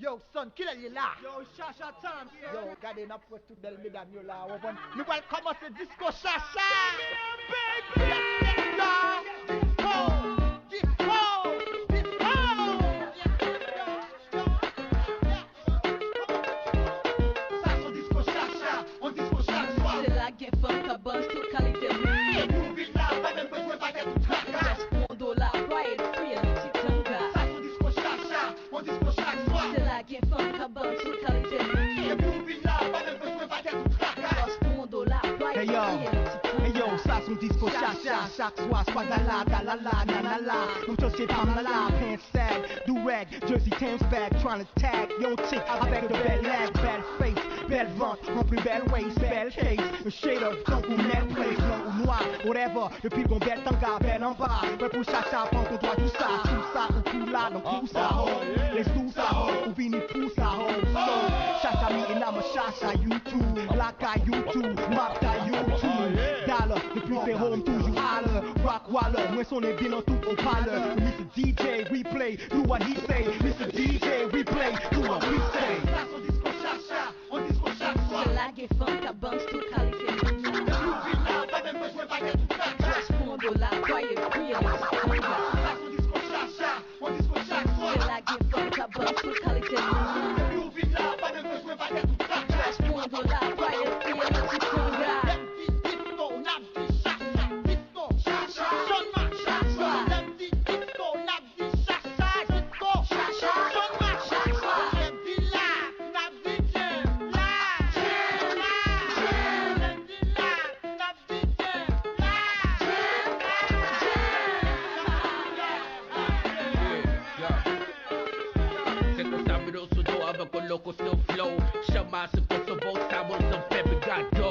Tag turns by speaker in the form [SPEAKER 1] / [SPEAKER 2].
[SPEAKER 1] Yo, son, qui est là?
[SPEAKER 2] Yo, Chacha Time.
[SPEAKER 1] Yo, regardez, n'a pas tout belle mesdames là. Nous allons commencer disco Chacha. Baby, disco, disco, disco. Ça, son disco Chacha, on disco chaque soir.
[SPEAKER 3] C'est la guerre funk à buzz, toute qualité
[SPEAKER 1] Et nous vite là, pas même besoin de baguette ou tracas.
[SPEAKER 3] $1, quiet, free, un petit tanga.
[SPEAKER 1] Ça, son disco Chacha, on disco chaque soir.
[SPEAKER 3] C'est la guerre funk à buzz, toute qualité
[SPEAKER 1] Et nous vite là, pas même besoin de baguette ou tracas.
[SPEAKER 3] $1, quiet,
[SPEAKER 2] Hey
[SPEAKER 3] free,
[SPEAKER 2] yo,
[SPEAKER 3] un petit
[SPEAKER 2] hey yo,
[SPEAKER 3] tanga.
[SPEAKER 2] ça son disco chacha, chaque soir, squadala, dalala, nanala. Nous tous c'est pas malala, pants sag, do rag, jersey Thames bag, trying to tag, young chick avec de belles legs, belle face, belle ventre, en plus belle waist, belle case, a shade of blanc ou net place, blanc ou noir, whatever, depuis le bon bel tanga, belle en bas, ouais pour chacha, prends ton droit, tout ça, ou tout là, donc tout ça, ho, les tout ça, ho, ou vini pour ça, ho, so, chacha me and I'm a chacha, you too, like I you too, map I you too, dollar, the plus fait home to you holler, rock waller, moi son est bien en tout au parleur, Mr. DJ, we play, do what he say, Mr. DJ, we play, do what we say.
[SPEAKER 1] Ça, son disco Chacha, on disco chaque soir.
[SPEAKER 3] C'est la guerre funk à buzz, toute qualité tanga.
[SPEAKER 1] Nous vite là, pas même besoin de baguette ou tracas.
[SPEAKER 3] $1, quiet, free, un petit tanga.
[SPEAKER 1] Ça, son disco Chacha, on disco chaque soir.
[SPEAKER 3] C'est la guerre funk à buzz, toute qualité tanga.
[SPEAKER 1] Nous vite là, pas même besoin de baguette ou tracas.
[SPEAKER 3] $1, quiet, free, un petit tanga.
[SPEAKER 1] Disco, n'a dit Chacha, disco, Chacha, son ma Chacha. L'aime dit disco, n'a dit Chacha, disco, Chacha, son ma Chacha. L'aime dit là, n'a dit jam, là, jam, là, jam. L'aime dit là, n'a dit jam, là,
[SPEAKER 4] Tengo sabido sudor, avec un loco still flow. Chama se puso voz, estamos en Pepe Gato.